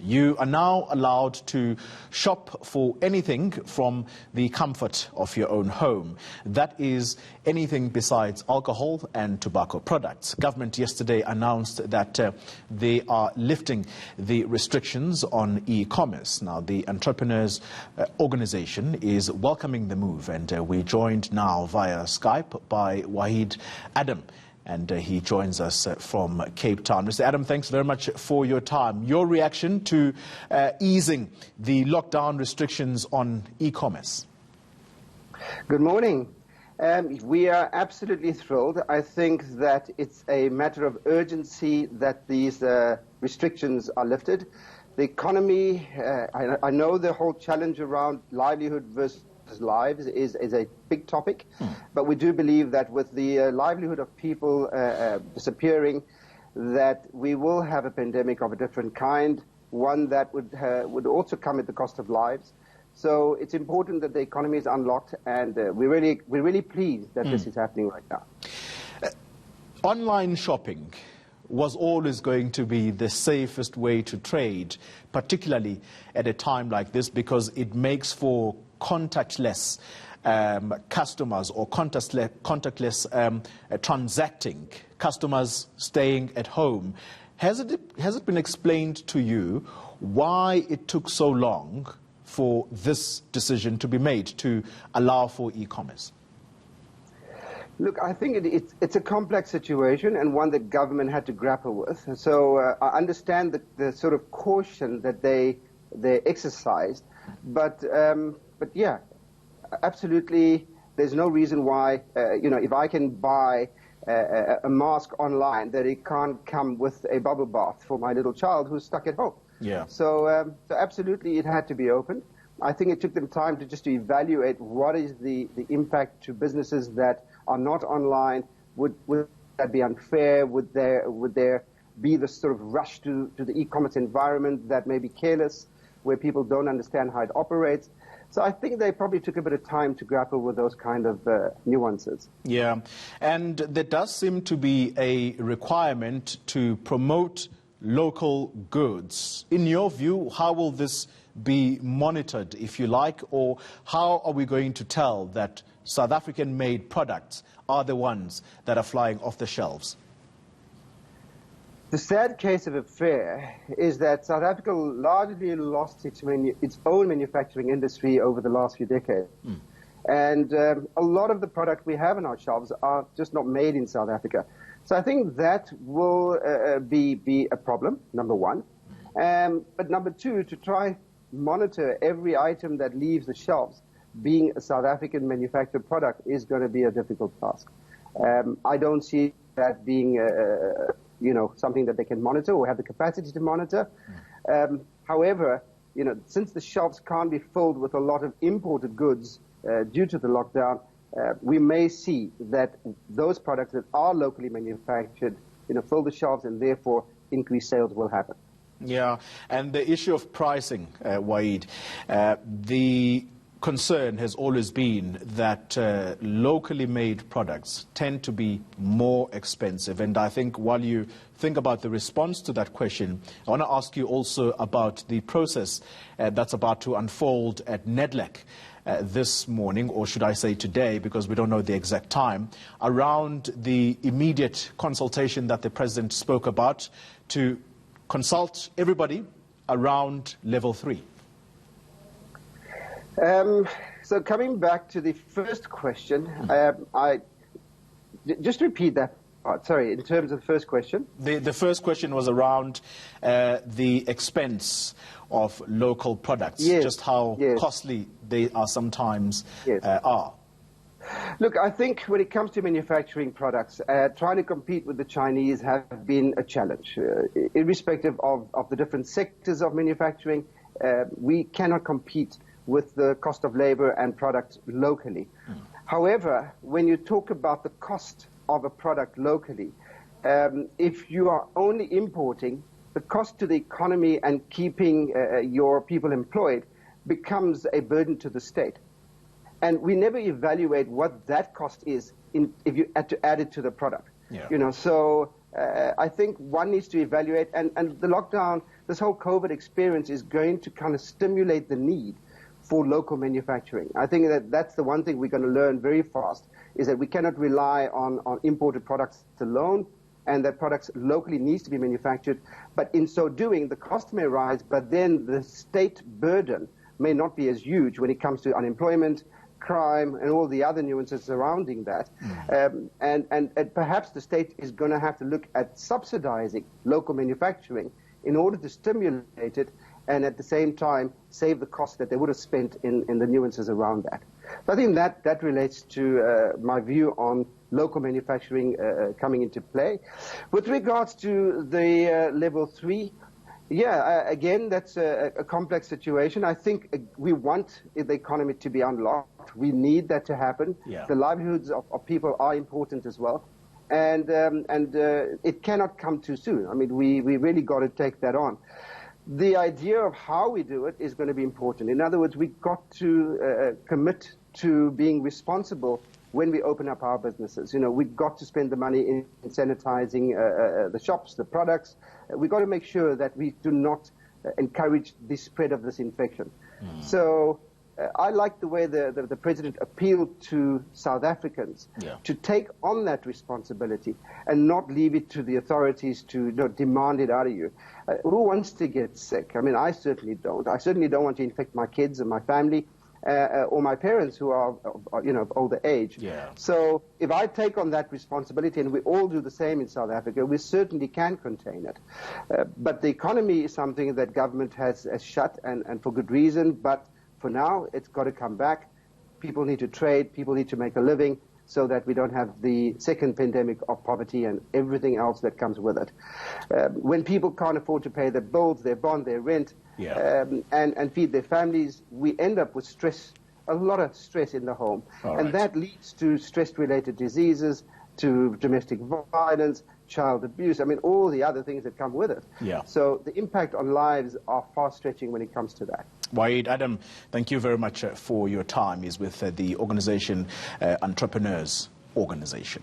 You are now allowed to shop for anything from the comfort of your own home. That is anything besides alcohol and tobacco products. Government yesterday announced that they are lifting the restrictions on e-commerce. Now, the Entrepreneurs Organization is welcoming the move, and we're joined now via Skype by Waheed Adam. And he joins us from Cape Town. Mr. Adam, thanks very much for your time. Your reaction to easing the lockdown restrictions on e-commerce? Good morning. We are absolutely thrilled. I think that it's a matter of urgency that these restrictions are lifted. The economy, I know the whole challenge around livelihood versus lives is a big topic, but we do believe that with the livelihood of people disappearing, that we will have a pandemic of a different kind, one that would also come at the cost of lives. So it's important that the economy is unlocked, and we're really pleased that this is happening right now. Online shopping was always going to be the safest way to trade, particularly at a time like this, because it makes for contactless customers or contactless transacting, customers staying at home. Has it been explained to you why it took so long for this decision to be made to allow for e-commerce? Look, I think it's a complex situation and one that government had to grapple with. So I understand the sort of caution that they exercised, but yeah, absolutely, there's no reason why, if I can buy a mask online, that it can't come with a bubble bath for my little child who's stuck at home. Yeah. So absolutely, it had to be opened. I think it took them time to evaluate what is the impact to businesses that are not online. Would that be unfair? Would there be the sort of rush to the e-commerce environment that may be careless, where people don't understand how it operates? So I think they probably took a bit of time to grapple with those kind of nuances. Yeah, and there does seem to be a requirement to promote local goods. In your view, how will this be monitored, if you like, or how are we going to tell that South African-made products are the ones that are flying off the shelves? The sad case of affair is that South Africa largely lost its own manufacturing industry over the last few decades. And a lot of the product we have on our shelves are just not made in South Africa. So I think that will be a problem, number one. But number two, to try monitor every item that leaves the shelves being a South African manufactured product is going to be a difficult task. I don't see that being something that they can monitor or have the capacity to monitor. However, since the shelves can't be filled with a lot of imported goods due to the lockdown, we may see that those products that are locally manufactured, fill the shelves, and therefore increased sales will happen. Yeah, and the issue of pricing, Waheed, the concern has always been that locally made products tend to be more expensive. And I think while you think about the response to that question, I want to ask you also about the process that's about to unfold at NEDLAC this morning, or should I say today, because we don't know the exact time, around the immediate consultation that the President spoke about to consult everybody around level 3. So coming back to the first question, just repeat that part. Sorry, in terms of the first question. The first question was around the expense of local products, just how costly they are sometimes are. Look, I think when it comes to manufacturing products, trying to compete with the Chinese has been a challenge. Irrespective of the different sectors of manufacturing, we cannot compete with the cost of labor and products locally. However, when you talk about the cost of a product locally, if you are only importing, the cost to the economy and keeping your people employed becomes a burden to the state. And we never evaluate what that cost is if you had to add it to the product. So I think one needs to evaluate, and the lockdown this whole COVID experience is going to kind of stimulate the need for local manufacturing. I think that that's the one thing we're going to learn very fast, is that we cannot rely on imported products alone, and that products locally needs to be manufactured. But in so doing, the cost may rise, but then the state burden may not be as huge when it comes to unemployment, crime, and all the other nuances surrounding that. And perhaps the state is going to have to look at subsidizing local manufacturing in order to stimulate it, and at the same time save the cost that they would have spent in the nuances around that. So I think that relates to my view on local manufacturing coming into play. With regards to the level 3, again, that's a complex situation. I think we want the economy to be unlocked. We need that to happen. Yeah. The livelihoods of people are important as well. And it cannot come too soon. I mean, we really got to take that on. The idea of how we do it is going to be important. In other words, we've got to commit to being responsible when we open up our businesses. You know, we've got to spend the money in sanitizing the shops, the products. We've got to make sure that we do not encourage the spread of this infection. So I like the way the president appealed to South Africans to take on that responsibility and not leave it to the authorities to demand it out of you. Who wants to get sick? I mean, I certainly don't. I certainly don't want to infect my kids and my family or my parents who are of older age. Yeah. So if I take on that responsibility, and we all do the same in South Africa, we certainly can contain it. But the economy is something that government has shut, and for good reason. But for now, it's got to come back. People need to trade. People need to make a living so that we don't have the second pandemic of poverty and everything else that comes with it. When people can't afford to pay their bills, their bond, their rent, and feed their families, we end up with stress, a lot of stress in the home. And that leads to stress-related diseases, to domestic violence, child abuse, I mean, all the other things that come with it. So the impact on lives are far-stretching when it comes to that. Waheed Adam, thank you very much for your time. He's with the organization Entrepreneurs Organization.